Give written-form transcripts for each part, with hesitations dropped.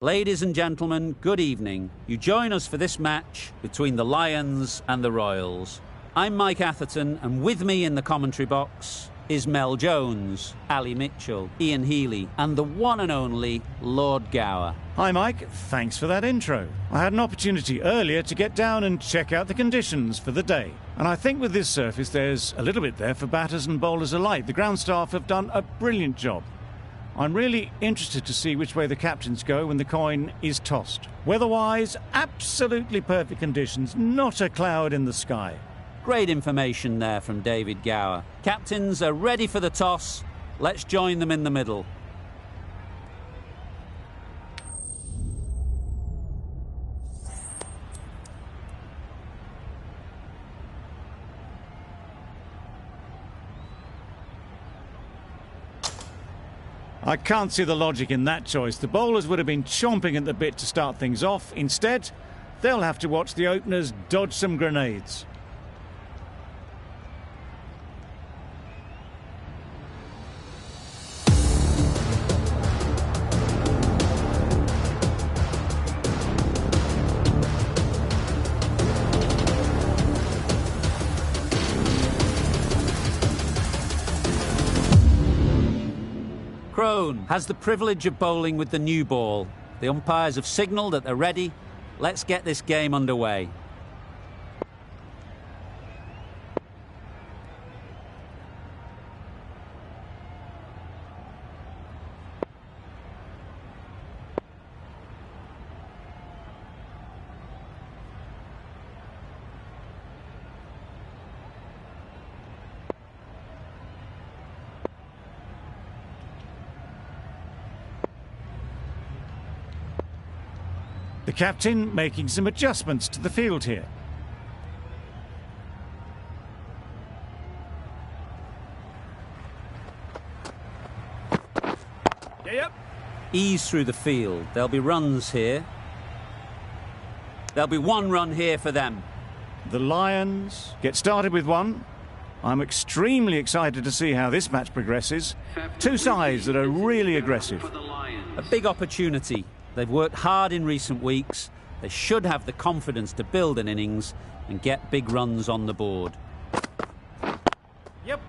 Ladies and gentlemen, good evening. You join us for this match between the Lions and the Royals. I'm Mike Atherton, and with me in the commentary box is Mel Jones, Ali Mitchell, Ian Healy, and the one and only Lord Gower. Hi Mike, thanks for that intro. I had an opportunity earlier to get down and check out the conditions for the day. And I think with this surface there's a little bit there for batters and bowlers alike. The ground staff have done a brilliant job. I'm really interested to see which way the captains go when the coin is tossed. Weather-wise, absolutely perfect conditions, not a cloud in the sky. Great information there from David Gower. Captains are ready for the toss. Let's join them in the middle. I can't see the logic in that choice. The bowlers would have been chomping at the bit to start things off. Instead, they'll have to watch the openers dodge some grenades. Crone has the privilege of bowling with the new ball. The umpires have signalled that they're ready. Let's get this game underway. The captain making some adjustments to the field here. Yep. Ease through the field. There'll be runs here. There'll be one run here for them. The Lions get started with one. I'm extremely excited to see how this match progresses. Two sides that are really aggressive. A big opportunity. They've worked hard in recent weeks. They should have the confidence to build an innings and get big runs on the board. Yep.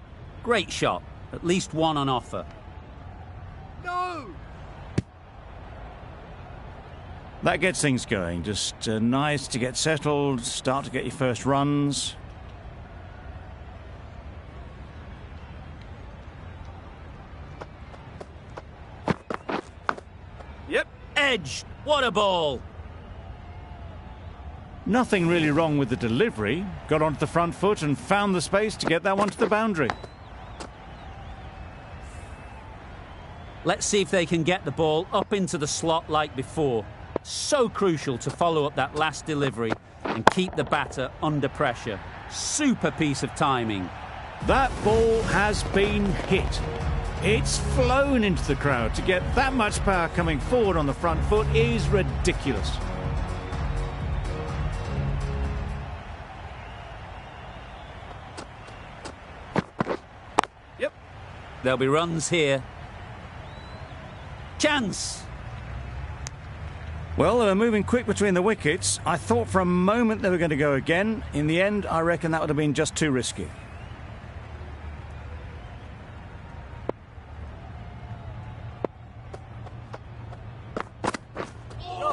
Great shot. At least one on offer. No! That gets things going. Just nice to get settled, start to get your first runs. Yep. Edged. What a ball. Nothing really wrong with the delivery. Got onto the front foot and found the space to get that one to the boundary. Let's see if they can get the ball up into the slot like before. So crucial to follow up that last delivery and keep the batter under pressure. Super piece of timing. That ball has been hit. It's flown into the crowd. To get that much power coming forward on the front foot is ridiculous. Yep. There'll be runs here. Chance! Well, they were moving quick between the wickets. I thought for a moment they were going to go again. In the end, I reckon that would have been just too risky.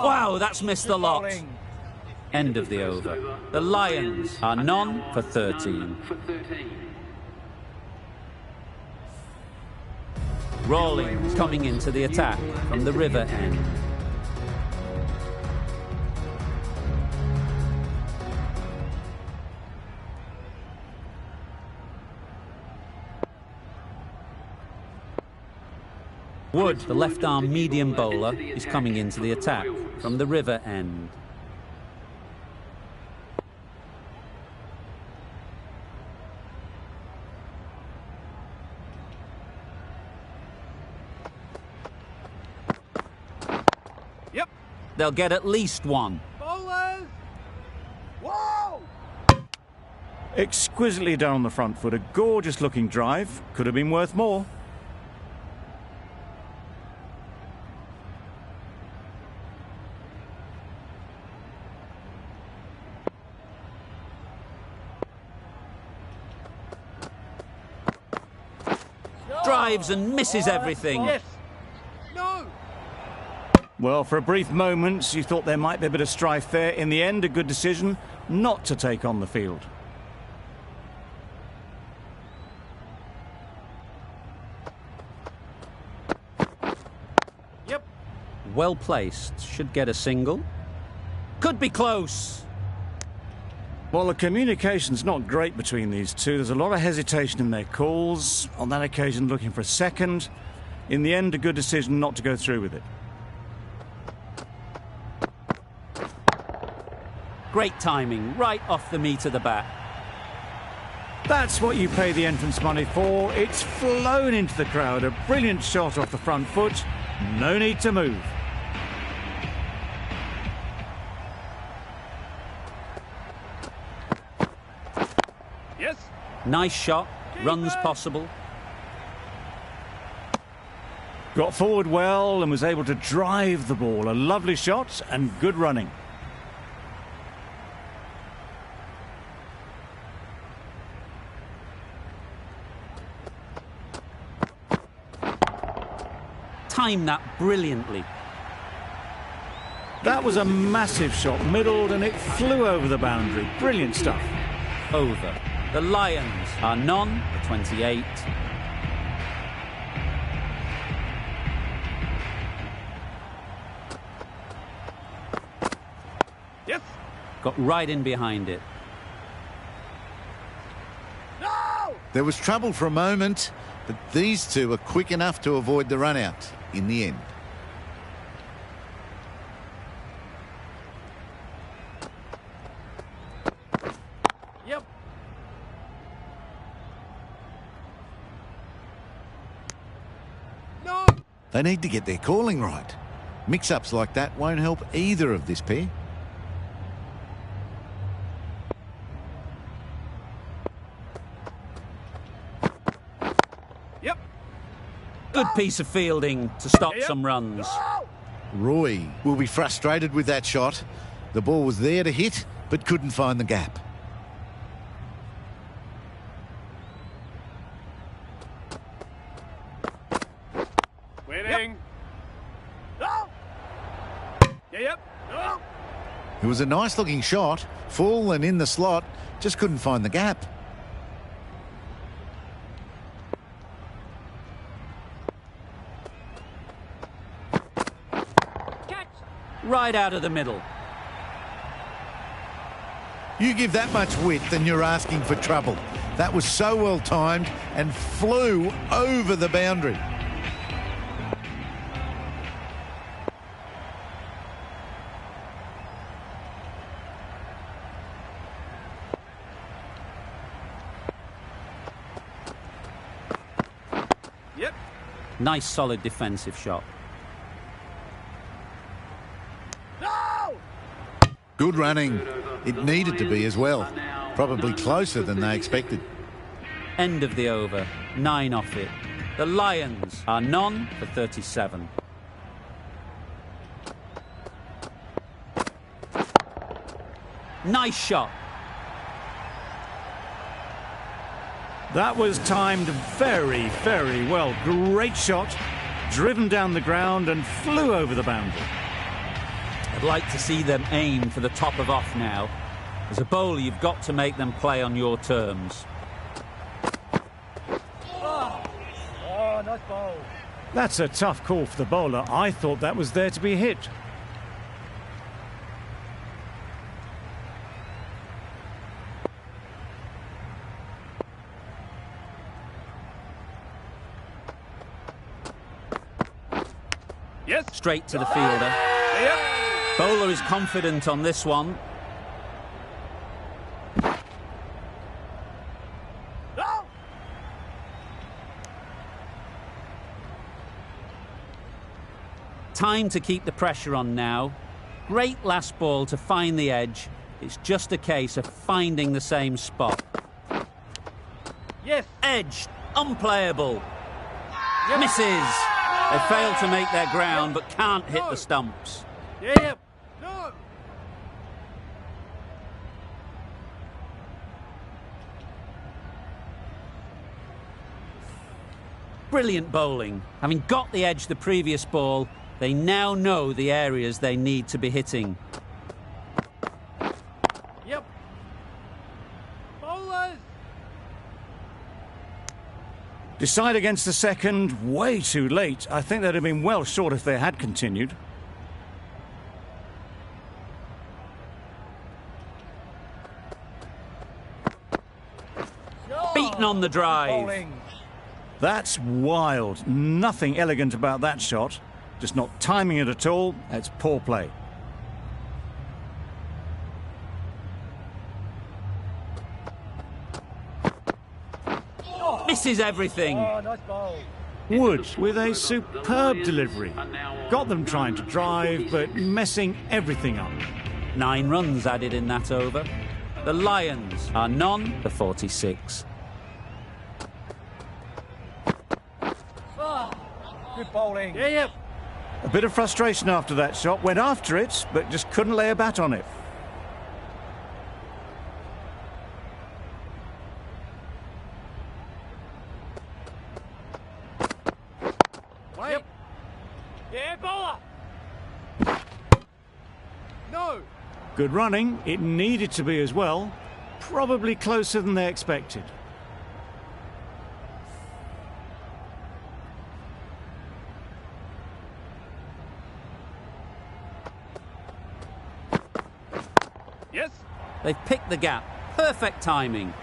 Wow, that's missed the lot. End of the over. The Lions are none for 13. Rawlings coming into the attack from the river end. Wood, the left-arm medium bowler, is coming into the attack from the river end. Yep. They'll get at least one. Bowlers! Whoa! Exquisitely done on the front foot. A gorgeous-looking drive. Could have been worth more. Drives and misses everything. Yes. No. Well, for a brief moment, you thought there might be a bit of strife there. In the end, a good decision not to take on the field. Yep. Well placed. Should get a single. Could be close. Well, the communication's not great between these two. There's a lot of hesitation in their calls. On that occasion, looking for a second. In the end, a good decision not to go through with it. Great timing, right off the meat of the bat. That's what you pay the entrance money for. It's flown into the crowd. A brilliant shot off the front foot. No need to move. Yes. Nice shot, runs possible. Got forward well and was able to drive the ball. A lovely shot and good running. Timed that brilliantly. That was a massive shot, middled, and it flew over the boundary. Brilliant stuff. Over. The Lions are none for 28. Yes. Got right in behind it. No. There was trouble for a moment, but these two are quick enough to avoid the run-out in the end. Yep. No. They need to get their calling right. Mix-ups like that won't help either of this pair. Yep. Good piece of fielding to stop Yep. some runs. No. Roy will be frustrated with that shot. The ball was there to hit, but couldn't find the gap. Winning. No. Yep. No. It was a nice-looking shot, full and in the slot, just couldn't find the gap. Catch. Right out of the middle. You give that much width and you're asking for trouble. That was so well timed and flew over the boundary. Yep. Nice solid defensive shot. No. Good running. It needed to be as well. Probably closer than they expected. End of the over. 9 off it. The Lions are none for 37. Nice shot. That was timed very, very well. Great shot, driven down the ground and flew over the boundary. I'd like to see them aim for the top of off now. As a bowler, you've got to make them play on your terms. Oh, nice ball. That's a tough call for the bowler. I thought that was there to be hit. Yes. Straight to the fielder. Yep. Bowler is confident on this one. No. Time to keep the pressure on now. Great last ball to find the edge. It's just a case of finding the same spot. Yes. Edge, unplayable. Misses. They fail to make their ground but can't hit the stumps. Yep. No. Brilliant bowling. Having got the edge the previous ball, they now know the areas they need to be hitting. Yep. Bowlers! Decide against the second, way too late. I think they'd have been well short if they had continued. Beaten on the drive. Bowling. That's wild. Nothing elegant about that shot. Just not timing it at all. It's poor play. Misses everything. Oh, nice bowl. Wood with a superb delivery. Got them trying to drive, but messing everything up. 9 runs added in that over. The Lions are none for 46. Good bowling. Yeah, yep. A bit of frustration after that shot. Went after it, but just couldn't lay a bat on it. Yep. Yeah, bowler. No. Good running. It needed to be as well. Probably closer than they expected. Yes. They've picked the gap. Perfect timing.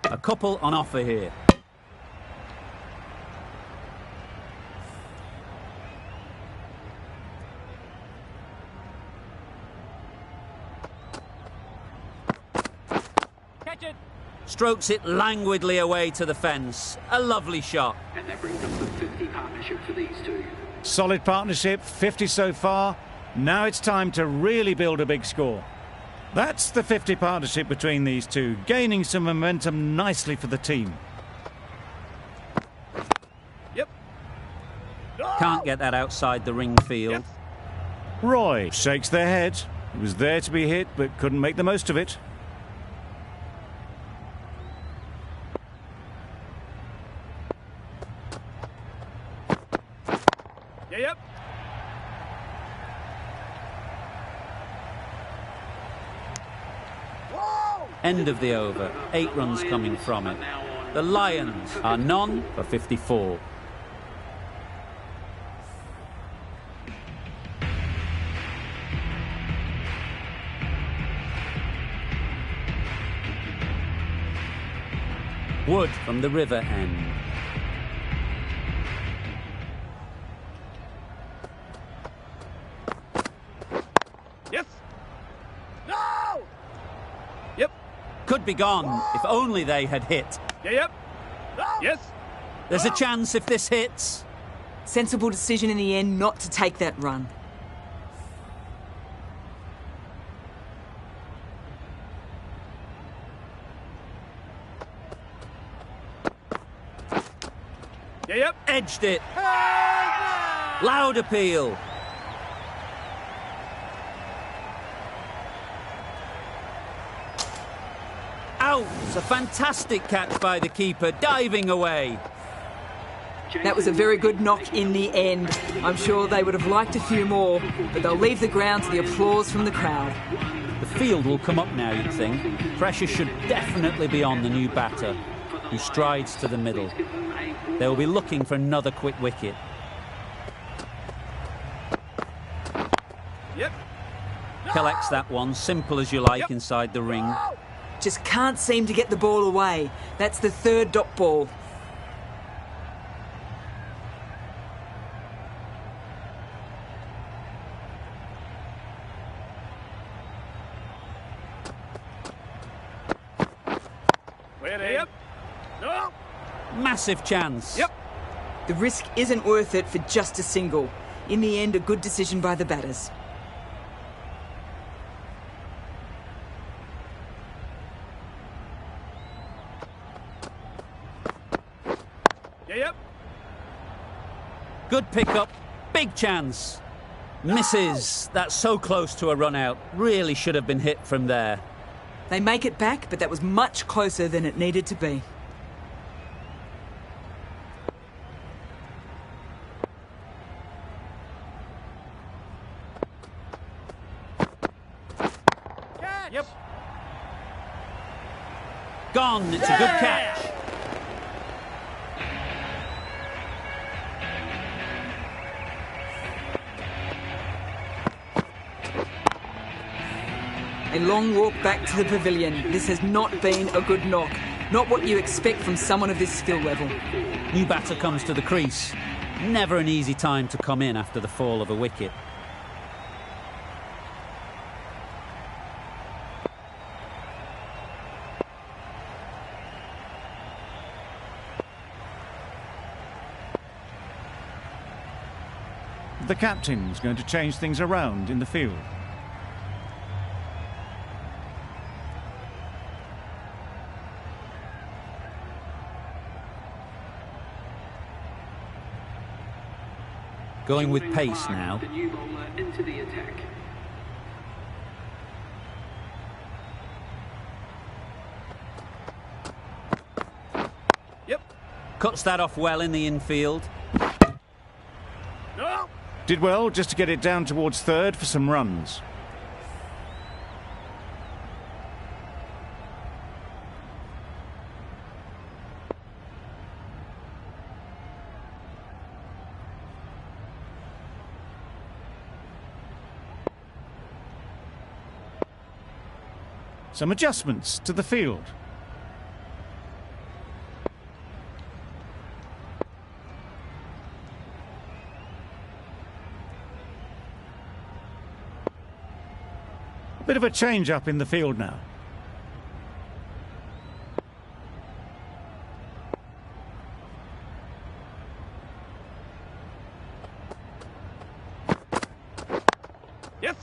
A couple on offer here. Catch it. Strokes it languidly away to the fence. A lovely shot. And that brings up the 50 partnership for these two. Solid partnership, 50 so far. Now it's time to really build a big score. That's the 50 partnership between these two, gaining some momentum nicely for the team. Yep. Can't get that outside the ring field. Yep. Roy shakes their head. He was there to be hit, but couldn't make the most of it. Yeah, yep. End of the over. 8 runs coming from it. The Lions are none for 54. Wood from the river end. Yes. No. Yep. Could be gone if only they had hit. Yeah, yep. Yes. There's a chance if this hits. Sensible decision in the end not to take that run. Yeah, yep. Edged it. Loud appeal. Out. A fantastic catch by the keeper, diving away. That was a very good knock in the end. I'm sure they would have liked a few more, but they'll leave the ground to the applause from the crowd. The field will come up now, you'd think. Pressure should definitely be on the new batter, who strides to the middle. They'll be looking for another quick wicket. Yep. Collects that one, simple as you like, inside the ring. Just can't seem to get the ball away. That's the third dot ball. Yep. No. Massive chance. Yep. The risk isn't worth it for just a single. In the end, a good decision by the batters. Yeah, yep. Good pickup. Big chance. Misses. That's so close to a run out. Really should have been hit from there. They make it back, but that was much closer than it needed to be. Yep. Gone. It's a good catch. A long walk back to the pavilion. This has not been a good knock. Not what you expect from someone of this skill level. New batter comes to the crease. Never an easy time to come in after the fall of a wicket. The captain's going to change things around in the field. Going with pace now. The new bowler into the attack. Yep. Cuts that off well in the infield. No. Did well just to get it down towards third for some runs. Some adjustments to the field. A bit of a change up in the field now. Yes.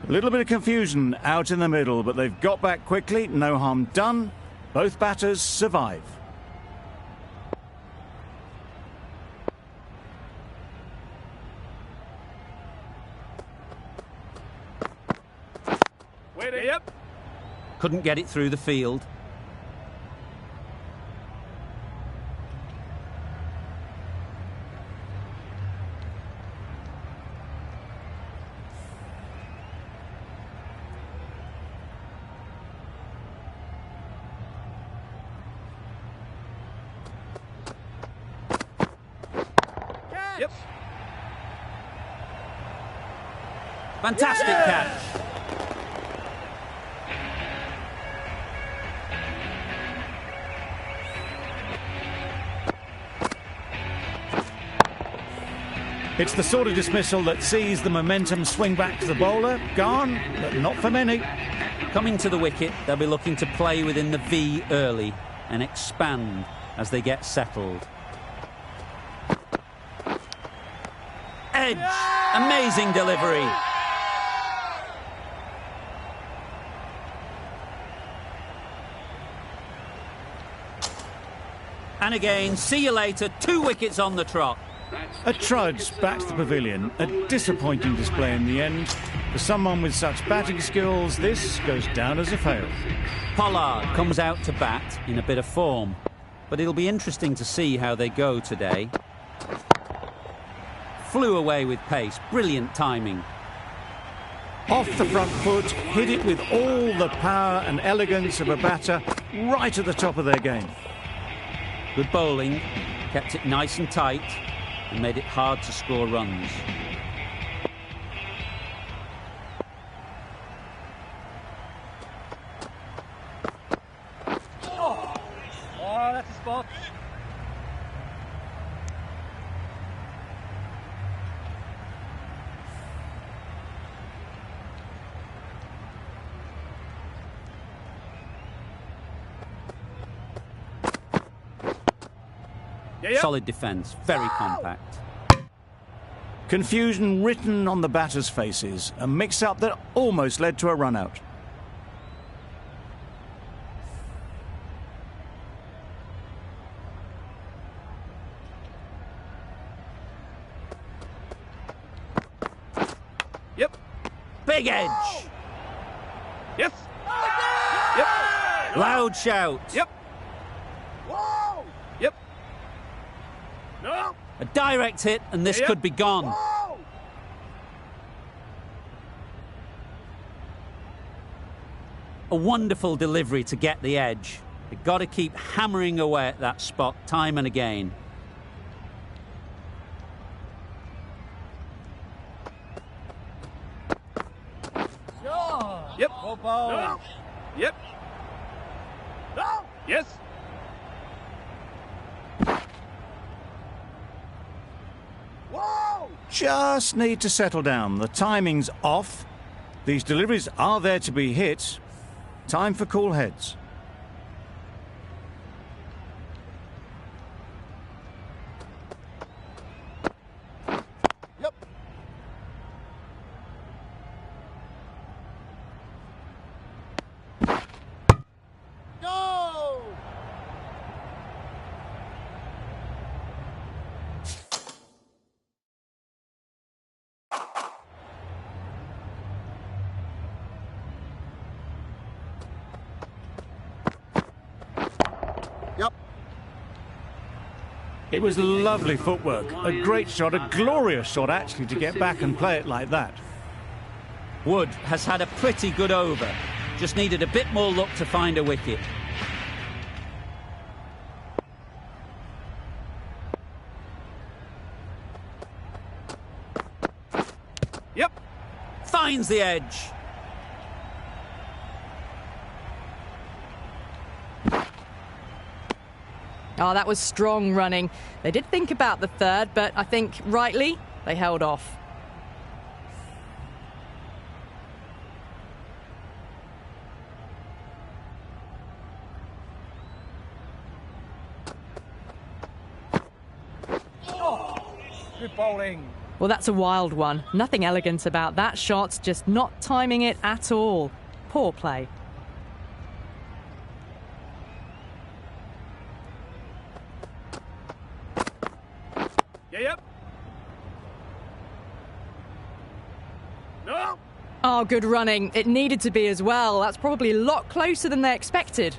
A little bit of confusion out in the middle, but they've got back quickly. No harm done. Both batters survive. Wait. Yep. Couldn't get it through the field. Yep. Fantastic catch. It's the sort of dismissal that sees the momentum swing back to the bowler. Gone, but not for many. Coming to the wicket, they'll be looking to play within the V early and expand as they get settled. Edge! Amazing delivery. And again, see you later. 2 wickets on the trot. A trudge back to the pavilion. A disappointing display in the end. For someone with such batting skills, this goes down as a fail. Pollard comes out to bat in a bit of form, but it'll be interesting to see how they go today. Flew away with pace. Brilliant timing. Off the front foot, hit it with all the power and elegance of a batter right at the top of their game. Good bowling, kept it nice and tight and made it hard to score runs. Oh, that's a spot. Yep. Solid defence, very compact. Confusion written on the batters' faces. A mix-up that almost led to a run-out. Big edge. Yes. Yep. Loud shout. Yep. Yep. No. A direct hit, and this Yep. could be gone. A wonderful delivery to get the edge. They've got to keep hammering away at that spot time and again. Yep. No. Yep. No. Yes. Just need to settle down. The timing's off. These deliveries are there to be hit. Time for cool heads. Yep. Go! Yep. It was lovely footwork. A great shot, a glorious shot actually to get back and play it like that. Wood has had a pretty good over. Just needed a bit more luck to find a wicket. Yep. Finds the edge. Oh, that was strong running. They did think about the third, but I think rightly they held off. Good bowling. Well, that's a wild one. Nothing elegant about that shot, just not timing it at all. Poor play. Yep. No. Oh, good running. It needed to be as well. That's probably a lot closer than they expected.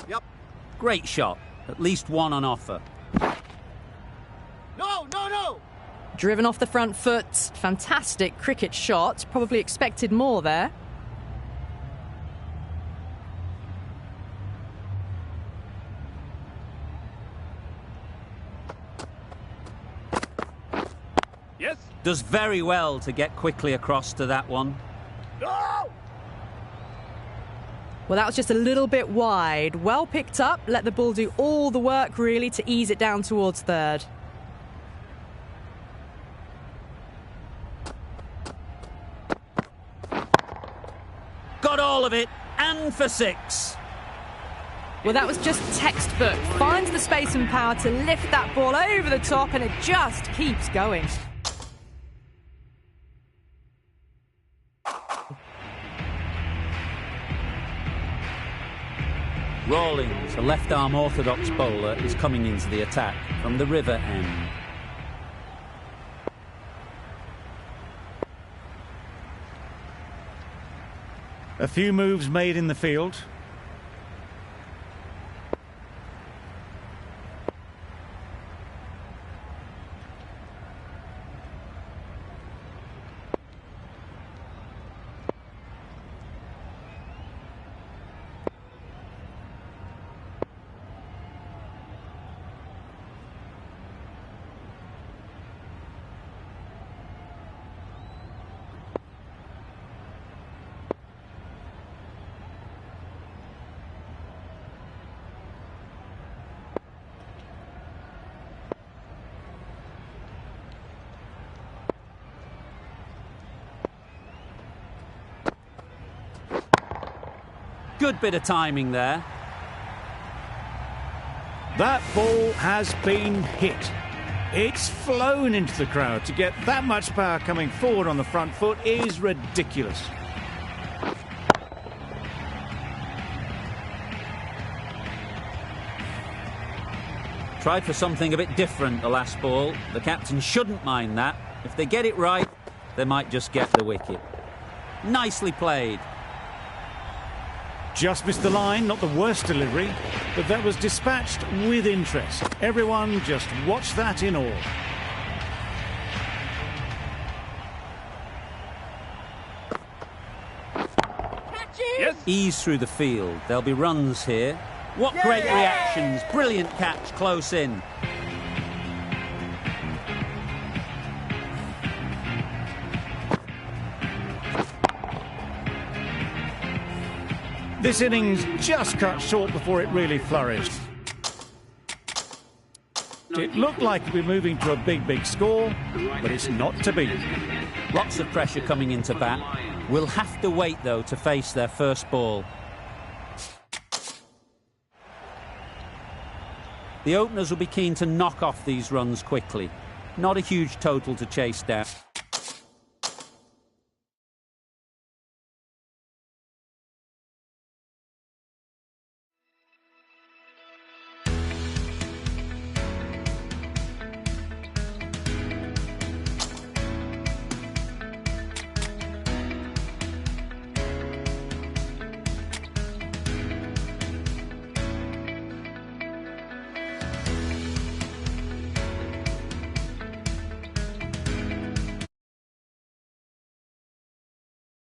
Yep. Great shot. At least one on offer. No, no, no! Driven off the front foot. Fantastic cricket shot. Probably expected more there. Yes. Does very well to get quickly across to that one. No. Well, that was just a little bit wide. Well picked up. Let the ball do all the work, really, to ease it down towards third. Got all of it, and for six. Well, that was just textbook. Finds the space and power to lift that ball over the top, and it just keeps going. Rawlings, a left-arm orthodox bowler, is coming into the attack from the river end. A few moves made in the field. Good bit of timing there. That ball has been hit. It's flown into the crowd. To get that much power coming forward on the front foot is ridiculous. tried for something a bit different the last ball. The captain shouldn't mind that. If they get it right, they might just get the wicket. Nicely played. Just missed the line, not the worst delivery, but that was dispatched with interest. Everyone just watched that in awe. Yes. Ease through the field. There'll be runs here. What great reactions. Brilliant catch close in. This innings just cut short before it really flourished. It looked like we're moving to a big score, but it's not to be. Lots of pressure coming into bat. We'll have to wait, though, to face their first ball. The openers will be keen to knock off these runs quickly. Not a huge total to chase down.